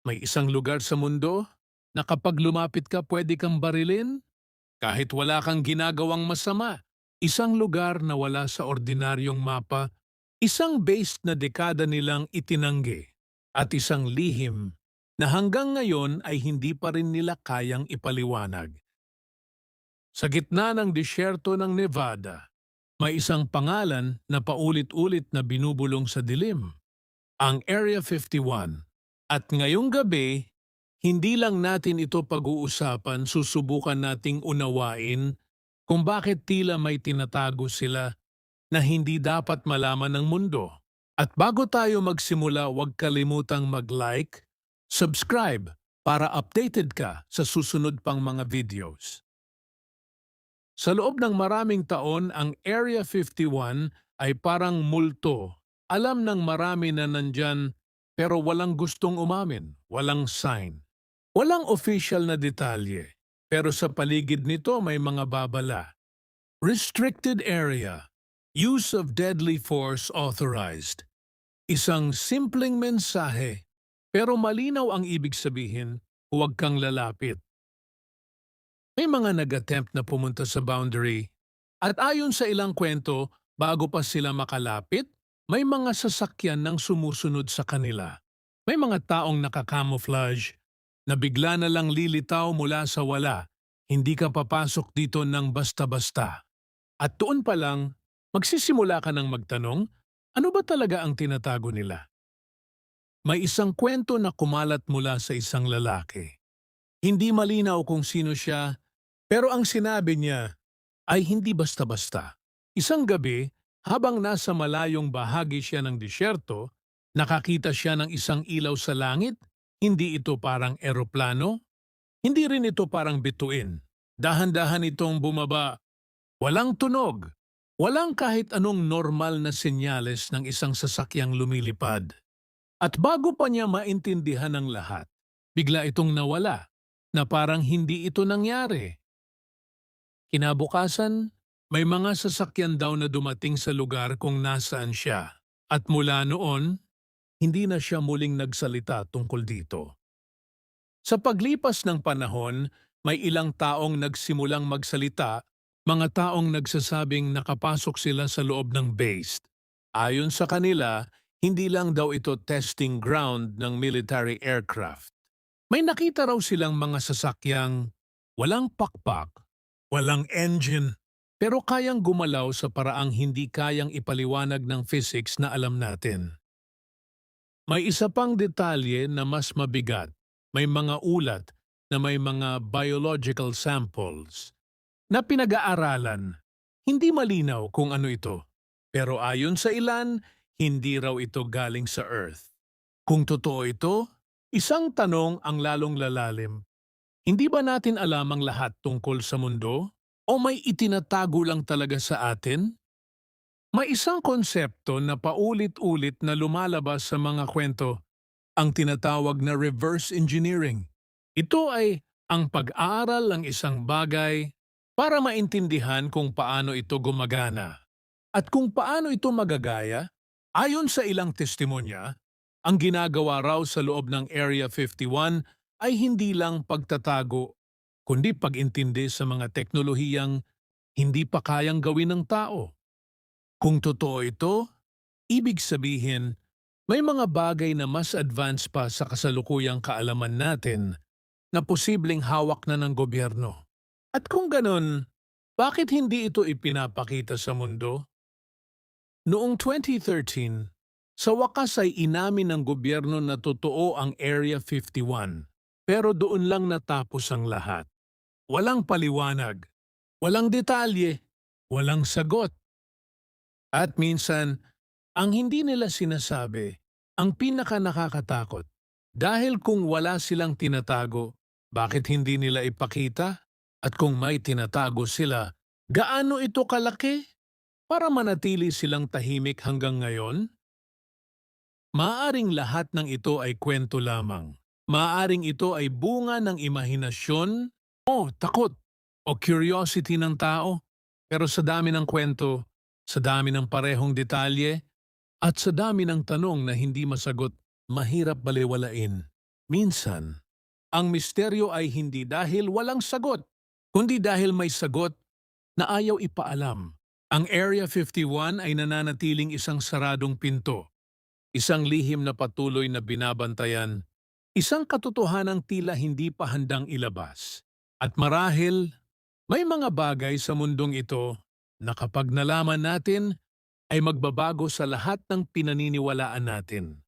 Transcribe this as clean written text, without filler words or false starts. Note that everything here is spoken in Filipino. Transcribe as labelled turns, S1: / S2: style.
S1: May isang lugar sa mundo na kapag lumapit ka pwede kang barilin kahit wala kang ginagawang masama. Isang lugar na wala sa ordinaryong mapa, isang base na dekada nilang itinanggi, at isang lihim na hanggang ngayon ay hindi pa rin nila kayang ipaliwanag. Sa gitna ng disyerto ng Nevada, may isang pangalan na paulit-ulit na binubulong sa dilim, ang Area 51. At ngayong gabi, hindi lang natin ito pag-uusapan, susubukan nating unawain kung bakit tila may tinatago sila na hindi dapat malaman ng mundo. At bago tayo magsimula, huwag kalimutang mag-like, subscribe para updated ka sa susunod pang mga videos. Sa loob ng maraming taon, ang Area 51 ay parang multo. Alam ng marami na nandyan pero walang gustong umamin, walang sign. Walang official na detalye, pero sa paligid nito may mga babala. Restricted area. Use of deadly force authorized. Isang simpleng mensahe, pero malinaw ang ibig sabihin, huwag kang lalapit. May mga nag-attempt na pumunta sa boundary at ayon sa ilang kwento, bago pa sila makalapit, may mga sasakyan nang sumusunod sa kanila. May mga taong nakakamuflage na bigla na lang lilitaw mula sa wala. Hindi ka papasok dito ng basta-basta. At doon pa lang, magsisimula ka ng magtanong, ano ba talaga ang tinatago nila? May isang kwento na kumalat mula sa isang lalaki. Hindi malinaw kung sino siya, pero ang sinabi niya ay hindi basta-basta. Isang gabi, habang nasa malayong bahagi siya ng disyerto, nakakita siya ng isang ilaw sa langit. Hindi ito parang eroplano, hindi rin ito parang bituin. Dahan-dahan itong bumaba. Walang tunog, walang kahit anong normal na senyales ng isang sasakyang lumilipad. At bago pa niya maintindihan ng lahat, bigla itong nawala, na parang hindi ito nangyari. Kinabukasan, may mga sasakyan daw na dumating sa lugar kung nasaan siya. At mula noon, hindi na siya muling nagsalita tungkol dito. Sa paglipas ng panahon, may ilang taong nagsimulang magsalita, mga taong nagsasabing nakapasok sila sa loob ng base. Ayon sa kanila, hindi lang daw ito testing ground ng military aircraft. May nakita raw silang mga sasakyang walang pakpak, walang engine, pero kayang gumalaw sa paraang hindi kayang ipaliwanag ng physics na alam natin. May isa pang detalye na mas mabigat. May mga ulat na may mga biological samples na pinag-aaralan. Hindi malinaw kung ano ito, pero ayon sa ilan, hindi raw ito galing sa Earth. Kung totoo ito, isang tanong ang lalong lalalim. Hindi ba natin alam ang lahat tungkol sa mundo? O may itinatago lang talaga sa atin? May isang konsepto na paulit-ulit na lumalabas sa mga kwento, ang tinatawag na reverse engineering. Ito ay ang pag-aaral ng isang bagay para maintindihan kung paano ito gumagana. At kung paano ito magagaya, ayon sa ilang testimonya, ang ginagawa raw sa loob ng Area 51 ay hindi lang pagtatago, kundi pag-intindi sa mga teknolohiyang hindi pa kayang gawin ng tao. Kung totoo ito, ibig sabihin, may mga bagay na mas advanced pa sa kasalukuyang kaalaman natin na posibleng hawak na ng gobyerno. At kung ganun, bakit hindi ito ipinapakita sa mundo? Noong 2013, sa wakas ay inamin ng gobyerno na totoo ang Area 51, pero doon lang natapos ang lahat. Walang paliwanag, walang detalye, walang sagot. At minsan, ang hindi nila sinasabi, ang pinaka nakakatakot. Dahil kung wala silang tinatago, bakit hindi nila ipakita? At kung may tinatago sila, gaano ito kalaki? Para manatili silang tahimik hanggang ngayon? Maaring lahat ng ito ay kwento lamang. Maaring ito ay bunga ng imahinasyon o takot o curiosity ng tao. Pero sa dami ng kwento, sa dami ng parehong detalye, at sa dami ng tanong na hindi masagot, mahirap balewalain. Minsan, ang misteryo ay hindi dahil walang sagot, kundi dahil may sagot na ayaw ipaalam. Ang Area 51 ay nananatiling isang saradong pinto, isang lihim na patuloy na binabantayan, isang katotohanang tila hindi pa handang ilabas. At marahil, may mga bagay sa mundong ito na kapag nalaman natin ay magbabago sa lahat ng pinaniniwalaan natin.